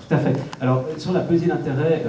Tout à fait. Alors, sur la pesée d'intérêt,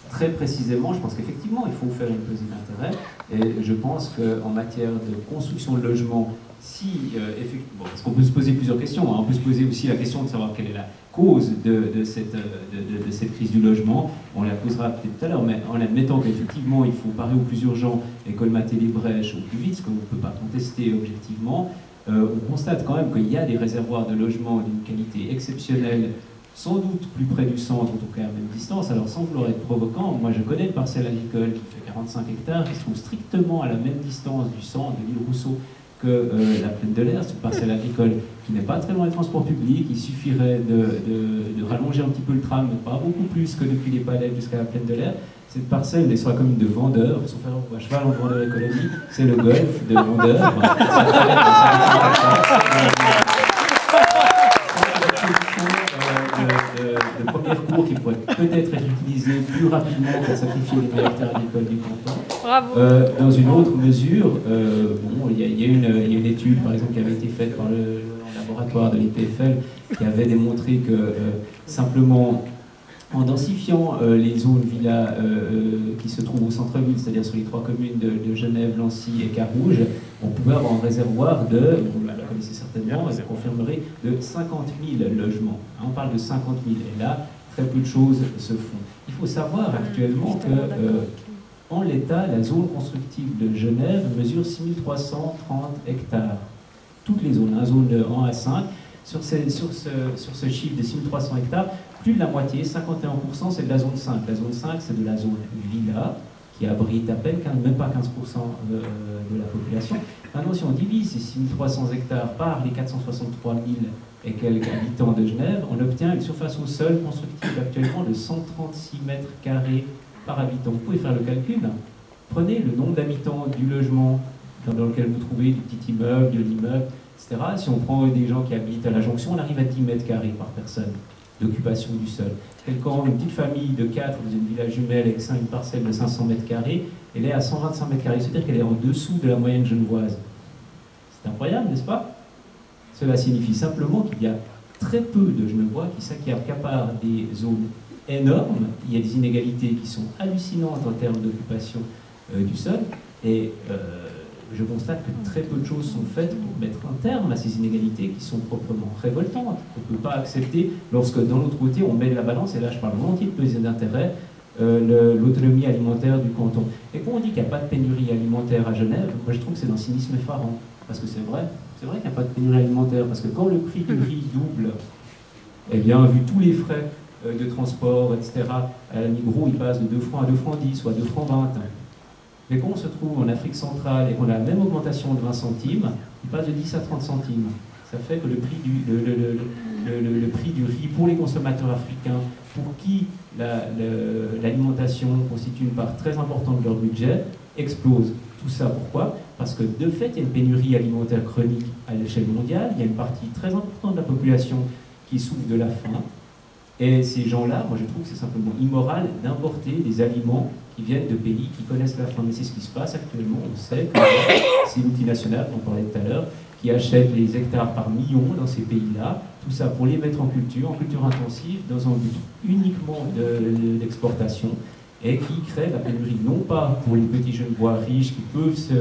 très précisément, je pense qu'effectivement, il faut faire une pesée d'intérêt. Et je pense qu'en matière de construction de logements, si, effectivement, parce qu'on peut se poser plusieurs questions, hein, on peut se poser aussi la question de savoir quelle est la cause de cette crise du logement. On la posera peut-être tout à l'heure, mais en admettant qu'effectivement, il faut parer au plus urgent et colmater les brèches au plus vite, ce qu'on ne peut pas contester objectivement, on constate quand même qu'il y a des réservoirs de logements d'une qualité exceptionnelle, sans doute plus près du centre, en tout cas à même distance. Alors sans vouloir être provoquant, moi je connais une parcelle agricole qui fait 45 hectares, qui se trouve strictement à la même distance du centre de l'île Rousseau que la plaine de l'Air. C'est une parcelle agricole qui n'est pas très loin des transports publics. Il suffirait de rallonger un petit peu le tram, mais pas beaucoup plus que depuis les Palais jusqu'à la plaine de l'Air. Cette parcelle est sur la commune de Vendeur, il faut faire à cheval en Vendeur économie, c'est le golfe de Vendeur. De première cours qui pourrait peut-être être utilisé plus rapidement pour sacrifier les meilleures terres agricoles du canton. Bravo. Dans une autre mesure, bon, il y a une étude par exemple qui avait été faite par le laboratoire de l'IPFL qui avait démontré que simplement en densifiant les zones villas qui se trouvent au centre-ville, c'est-à-dire sur les trois communes de Genève, Lancy et Carouge, on pouvait avoir un réservoir de, vous la connaissez certainement, et vous confirmerez, de 50 000 logements. On parle de 50 000, et là, très peu de choses se font. Il faut savoir actuellement que, en l'état, la zone constructive de Genève mesure 6330 hectares. Toutes les zones, zone de 1 à 5. Sur ce chiffre de 6300 hectares, plus de la moitié, 51%, c'est de la zone 5. La zone 5, c'est de la zone villa, qui abrite à peine, même pas 15% de la population. Maintenant, si on divise ces 6300 hectares par les 463 000 et quelques habitants de Genève, on obtient une surface au sol constructive actuellement de 136 mètres carrés par habitant. Vous pouvez faire le calcul. Prenez le nombre d'habitants du logement dans lequel vous trouvez du petit immeuble, de l'immeuble, etc. Si on prend des gens qui habitent à la jonction, on arrive à 10 mètres carrés par personne d'occupation du sol. Quand une petite famille de 4 dans une villa jumelle avec une parcelle de 500 mètres carrés, elle est à 125 mètres carrés, c'est-à-dire qu'elle est en dessous de la moyenne genevoise. C'est incroyable, n'est-ce pas? Cela signifie simplement qu'il y a très peu de Genevois qui accaparent des zones énormes. Il y a des inégalités qui sont hallucinantes en termes d'occupation du sol, et je constate que très peu de choses sont faites pour mettre un terme à ces inégalités qui sont proprement révoltantes. On ne peut pas accepter lorsque, d'un autre côté, on met de la balance, et là je parle volontiers de pesée d'intérêt, l'autonomie alimentaire du canton. Et quand on dit qu'il n'y a pas de pénurie alimentaire à Genève, moi je trouve que c'est d'un cynisme effarant. Parce que c'est vrai qu'il n'y a pas de pénurie alimentaire, parce que quand le prix du riz double, eh bien, vu tous les frais de transport, etc., à la Migros, il passe de 2 francs à 2 francs 10 ou à 2 francs 20. Mais quand on se trouve en Afrique centrale et qu'on a la même augmentation de 20 centimes, il passe de 10 à 30 centimes. Ça fait que le prix du riz pour les consommateurs africains, pour qui l'alimentation constitue une part très importante de leur budget, explose. Tout ça, pourquoi? Parce que de fait, il y a une pénurie alimentaire chronique à l'échelle mondiale, il y a une partie très importante de la population qui souffre de la faim, et ces gens-là, moi je trouve que c'est simplement immoral d'importer des aliments qui viennent de pays qui connaissent la faim. Mais c'est ce qui se passe actuellement. On sait que ces multinationales, dont on parlait tout à l'heure, qui achètent les hectares par millions dans ces pays-là, tout ça pour les mettre en culture intensive, dans un but uniquement d'exportation, et qui crée la pénurie, non pas pour les petits Genevois riches qui peuvent se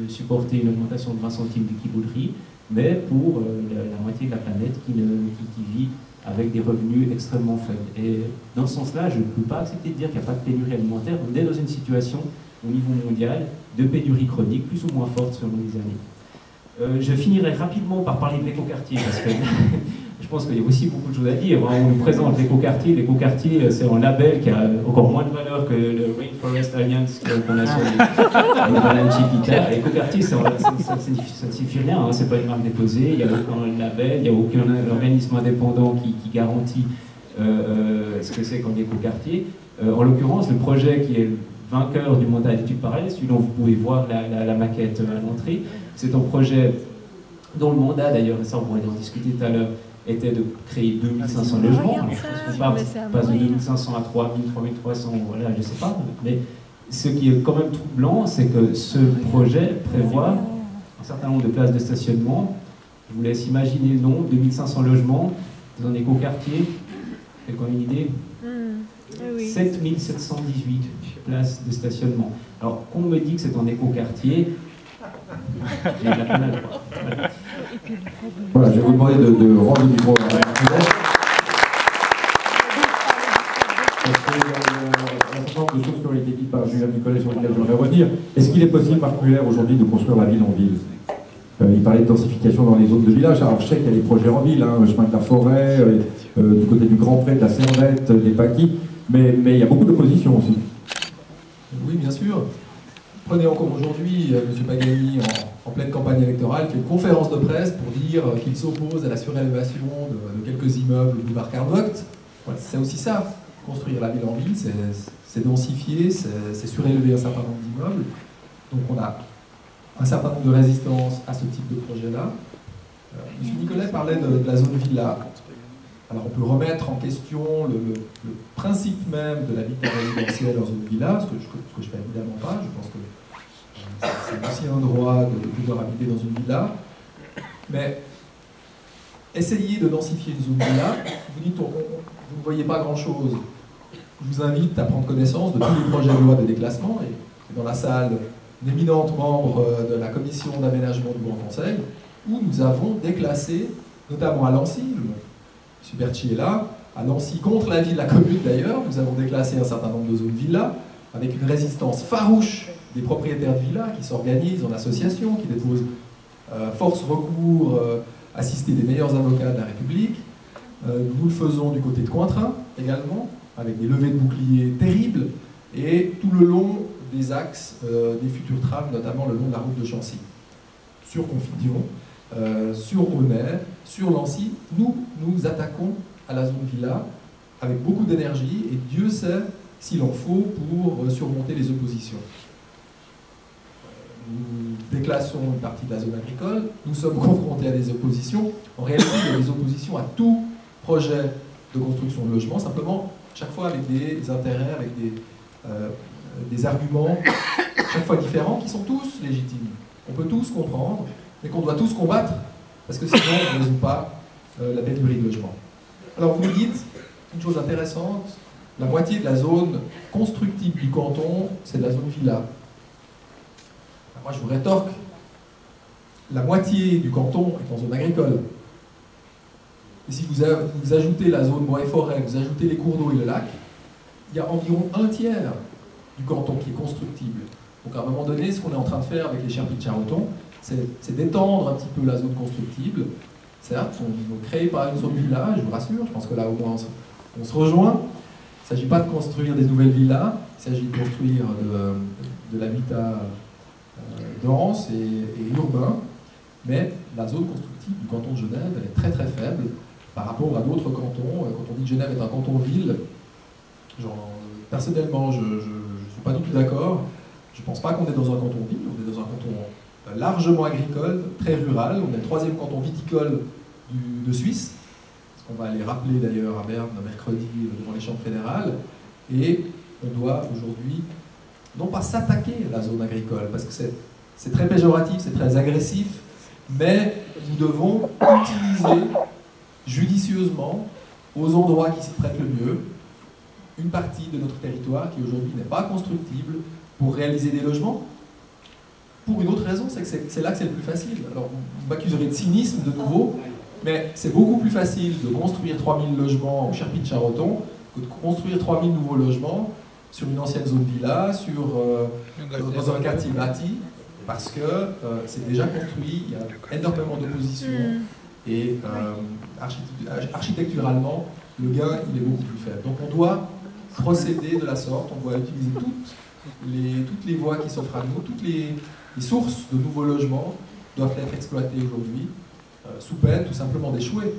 supporter une augmentation de 20 centimes du kilo de riz, mais pour la moitié de la planète qui vit avec des revenus extrêmement faibles. Et dans ce sens-là, je ne peux pas accepter de dire qu'il n'y a pas de pénurie alimentaire. On est dans une situation, au niveau mondial, de pénurie chronique, plus ou moins forte selon les années. Je finirai rapidement par parler de l'écoquartier, parce que je pense qu'il y a aussi beaucoup de choses à dire. On nous présente l'écoquartier. L'écoquartier, c'est un label qui a encore moins de valeur que le Rainforest Alliance qu'on a sur les bananes Chiquita. L'écoquartier, ça ne signifie rien, hein, c'est pas une marque déposée, il n'y a aucun label, il n'y a aucun organisme indépendant qui garantit ce que c'est qu'un écoquartier. En l'occurrence, le projet qui est le vainqueur du mandat d'études parallèles, celui dont vous pouvez voir la maquette à l'entrée, c'est un projet dont le mandat, d'ailleurs, et ça on pourrait en discuter tout à l'heure, était de créer 2500 logements. Alors, je pense qu'on passe de 2500 à 3000, 3300, voilà, je ne sais pas. Mais ce qui est quand même troublant, c'est que ce projet prévoit un certain nombre de places de stationnement. Je vous laisse imaginer le nombre, 2500 logements dans un écoquartier. Quelqu'un a une idée? Oui. 7718 places de stationnement. Alors, qu'on me dit que c'est en écoquartier, j'ai de la peine à le croire. Voilà. Voilà, je vais vous demander de rendre le micro à Marc. Parce qu'il y a un certain nombre de choses qui ont été dites par Julien Nicolet sur lesquelles j'aimerais revenir. Est-ce qu'il est possible, Marc Muller, aujourd'hui, de construire la ville en ville? Il parlait de densification dans les zones de village. Alors, je sais qu'il y a des projets en ville, le chemin de la forêt, du côté du Grand Pré, de la Servette, des Paquis, mais il y a beaucoup d'opposition aussi. Oui, bien sûr. Prenez encore aujourd'hui, M. Pagani, en pleine campagne électorale, fait une conférence de presse pour dire qu'il s'oppose à la surélévation de quelques immeubles au boulevard Karl Vogt. Voilà, c'est aussi ça. Construire la ville en ville, c'est densifier, c'est surélever un certain nombre d'immeubles. Donc on a un certain nombre de résistances à ce type de projet-là. M. Nicolet parlait de la zone villa. Alors on peut remettre en question le principe même de l'habitat résidentiel en zone villa, ce que je ne fais évidemment pas. Je pense que c'est aussi un droit de pouvoir habiter dans une villa. Mais essayez de densifier une zone villa, vous dites vous ne voyez pas grand-chose. Je vous invite à prendre connaissance de tous les projets de loi de déclassement, et dans la salle d'éminentes membres de la commission d'aménagement du Grand Conseil, où nous avons déclassé, notamment à Lancy, M. Berthier est là, à Lancy, contre l'avis de la commune d'ailleurs, nous avons déclassé un certain nombre de zones villas, avec une résistance farouche des propriétaires de villas qui s'organisent en association, qui déposent force recours assistés des meilleurs avocats de la République. Nous le faisons du côté de Cointrin également, avec des levées de boucliers terribles, et tout le long des axes des futurs trams, notamment le long de la route de Chancy. Sur Confidillon, sur Aunay, sur Lancy, nous nous attaquons à la zone villa avec beaucoup d'énergie, et Dieu sait s'il en faut pour surmonter les oppositions. Nous déclassons une partie de la zone agricole, nous sommes confrontés à des oppositions. En réalité, il y a des oppositions à tout projet de construction de logement, simplement chaque fois avec des intérêts, avec des arguments chaque fois différents, qui sont tous légitimes. On peut tous comprendre, mais qu'on doit tous combattre, parce que sinon on ne résout pas la pénurie de logement. Alors vous me dites, une chose intéressante, la moitié de la zone constructible du canton, c'est de la zone villa. Alors moi je vous rétorque, la moitié du canton est en zone agricole. Et si vous ajoutez la zone bois et forêt, vous ajoutez les cours d'eau et le lac, il y a environ un tiers du canton qui est constructible. Donc à un moment donné, ce qu'on est en train de faire avec les Sherpies de Charenton, c'est d'étendre un petit peu la zone constructible. Certes, on ne crée pas une zone villa, je vous rassure, je pense que là au moins on se rejoint. Il ne s'agit pas de construire des nouvelles villas, il s'agit de construire de l'habitat dense et urbain, mais la zone constructible du canton de Genève, elle est très très faible par rapport à d'autres cantons. Quand on dit que Genève est un canton-ville, personnellement, je ne suis pas du tout d'accord. Je ne pense pas qu'on est dans un canton-ville, on est dans un canton largement agricole, très rural. On est le 3e canton viticole de Suisse, ce qu'on va aller rappeler d'ailleurs à Berne mercredi devant les chambres fédérales. Et on doit aujourd'hui, non pas s'attaquer à la zone agricole, parce que c'est très péjoratif, c'est très agressif, mais nous devons utiliser judicieusement, aux endroits qui s'y prêtent le mieux, une partie de notre territoire qui aujourd'hui n'est pas constructible pour réaliser des logements. Pour une autre raison, c'est que c'est là que c'est le plus facile. Alors vous m'accuserez de cynisme de nouveau, mais c'est beaucoup plus facile de construire 3000 logements au Sherpies de Charenton que de construire 3000 nouveaux logements sur une ancienne zone villa, dans un quartier bâti, parce que c'est déjà construit, il y a énormément d'opposition, et architecturalement, le gain il est beaucoup plus faible. Donc on doit procéder de la sorte, on doit utiliser toutes les voies qui s'offrent à nous, toutes les sources de nouveaux logements doivent être exploitées aujourd'hui, sous peine tout simplement d'échouer,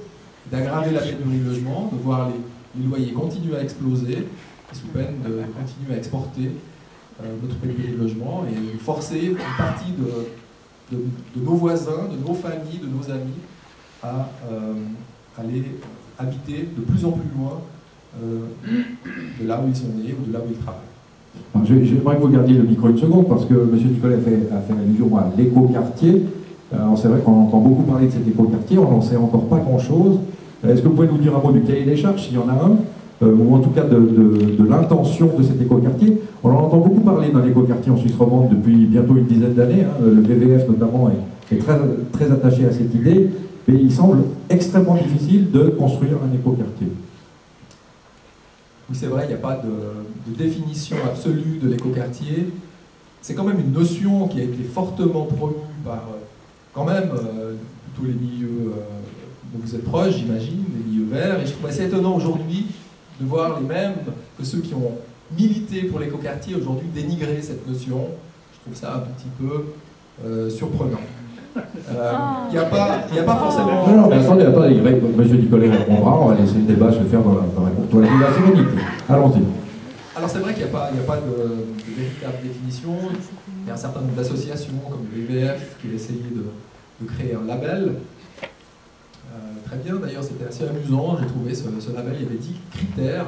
d'aggraver la pénurie de logement, de voir les loyers continuer à exploser, et sous peine de continuer à exporter notre pénurie de logement et de forcer une partie de nos voisins, de nos familles, de nos amis à aller habiter de plus en plus loin de là où ils sont nés ou de là où ils travaillent. J'aimerais que vous gardiez le micro une seconde, parce que M. Nicolet a fait allusion à l'écoquartier. C'est vrai qu'on entend beaucoup parler de cet écoquartier, on n'en sait encore pas grand-chose. Est-ce que vous pouvez nous dire un mot du cahier des charges, s'il y en a un, ou en tout cas de l'intention de cet écoquartier? On en entend beaucoup parler dans l'écoquartier en Suisse romande depuis bientôt une dizaine d'années. Hein. Le VVF notamment est très, très attaché à cette idée, mais il semble extrêmement difficile de construire un écoquartier. Oui, c'est vrai, il n'y a pas de définition absolue de l'écoquartier. C'est quand même une notion qui a été fortement promue par quand même tous les milieux dont vous êtes proches, j'imagine, les milieux verts. Et je trouve assez étonnant aujourd'hui de voir les mêmes que ceux qui ont milité pour l'écoquartier aujourd'hui dénigrer cette notion. Je trouve ça un petit peu surprenant. Il n'y a pas forcément... Non, mais attendez, M. Nicolet répondra, on va laisser le débat se faire dans la courtoisie de la sérénité. Allons-y. Alors c'est vrai qu'il n'y a pas de véritable définition. Il y a un certain nombre d'associations comme le VVF qui a essayé de créer un label. Très bien, d'ailleurs c'était assez amusant, j'ai trouvé ce label, il y avait 10 critères.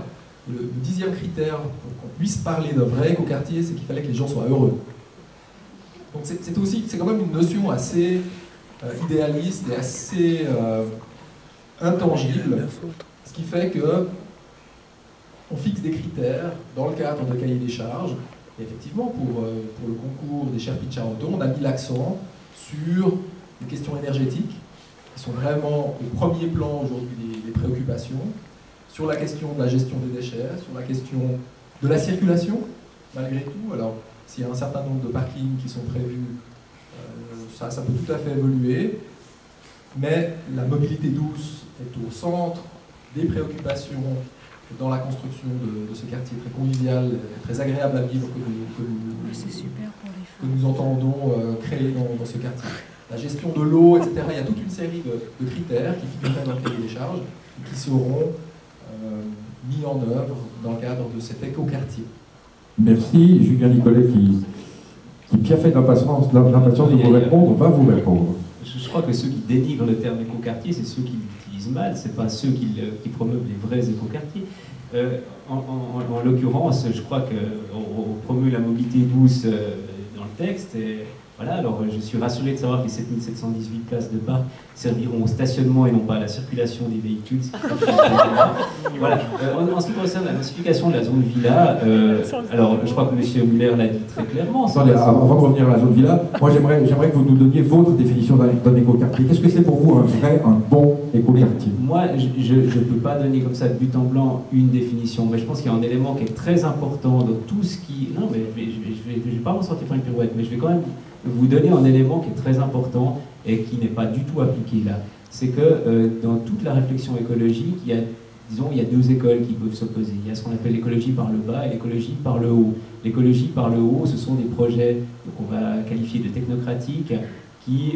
Le 10e critère pour qu'on puisse parler d'un vrai écoquartier, c'est qu'il fallait que les gens soient heureux. Donc c'est quand même une notion assez idéaliste et assez intangible, ce qui fait que on fixe des critères dans le cadre de cahier des charges. Et effectivement, pour le concours des Sherpies de Charenton, on a mis l'accent sur les questions énergétiques, qui sont vraiment au premier plan aujourd'hui des préoccupations, sur la question de la gestion des déchets, sur la question de la circulation, malgré tout. Alors, s'il y a un certain nombre de parkings qui sont prévus, ça peut tout à fait évoluer, mais la mobilité douce est au centre des préoccupations dans la construction de ce quartier très convivial, très agréable à vivre que nous entendons créer dans ce quartier. La gestion de l'eau, etc. Il y a toute une série de critères qui figurent dans le cahier des charges et qui seront mis en œuvre dans le cadre de cet écoquartier. Merci. Julien Nicolet qui piaffait d'impatience de vous répondre, va vous répondre. Je crois que ceux qui dénigrent le terme écoquartier, c'est ceux qui l'utilisent mal, c'est pas ceux qui promeuvent les vrais écoquartiers. En l'occurrence, je crois qu'on promeut la mobilité douce dans le texte. Et voilà, alors je suis rassuré de savoir que les 7718 places de parc serviront au stationnement et non pas à la circulation des véhicules. Voilà. En ce qui concerne la classification de la zone villa, alors je crois que M. Muller l'a dit très clairement. Attendez, avant de revenir à la zone villa, moi j'aimerais que vous nous donniez votre définition d'un écoquartier. Qu'est-ce que c'est pour vous un bon écoquartier? Moi, je ne peux pas donner comme ça de but en blanc une définition, mais je pense qu'il y a un élément qui est très important dans tout ce qui... Non, mais je vais pas m'en sortir par une pirouette, mais je vais quand même vous donner un élément qui est très important et qui n'est pas du tout appliqué là. C'est que dans toute la réflexion écologique, il y a deux écoles qui peuvent s'opposer. Il y a ce qu'on appelle l'écologie par le bas et l'écologie par le haut. L'écologie par le haut, ce sont des projets qu'on va qualifier de technocratiques qui,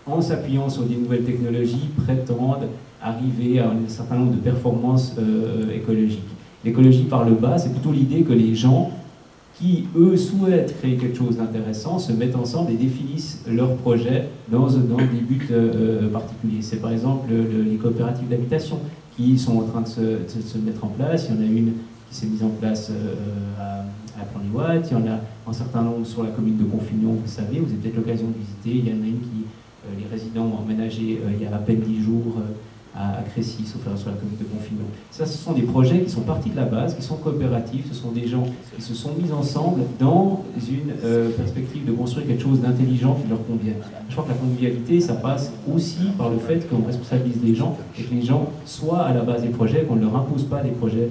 en s'appuyant sur des nouvelles technologies, prétendent arriver à un certain nombre de performances écologiques. L'écologie par le bas, c'est plutôt l'idée que les gens qui, eux, souhaitent créer quelque chose d'intéressant, se mettent ensemble et définissent leurs projets dans des buts particuliers. C'est par exemple les coopératives d'habitation qui sont en train de se mettre en place. Il y en a une qui s'est mise en place à Plan-les-Ouates, il y en a un certain nombre sur la commune de Confignon, vous savez, vous avez peut-être l'occasion de visiter. Il y en a une qui, les résidents ont emménagé il y a à peine 10 jours à Crécy, sauf sur la commune de Confignon. Ça, ce sont des projets qui sont partis de la base, qui sont coopératifs, ce sont des gens qui se sont mis ensemble dans une perspective de construire quelque chose d'intelligent qui leur convient. Je crois que la convivialité, ça passe aussi par le fait qu'on responsabilise les gens et que les gens soient à la base des projets, qu'on ne leur impose pas des projets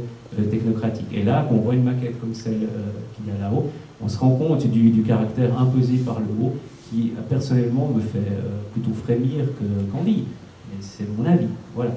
technocratiques. Et là, qu'on voit une maquette comme celle qu'il y a là-haut, on se rend compte du caractère imposé par le haut qui, personnellement, me fait plutôt frémir qu'envie. C'est mon avis. Voilà.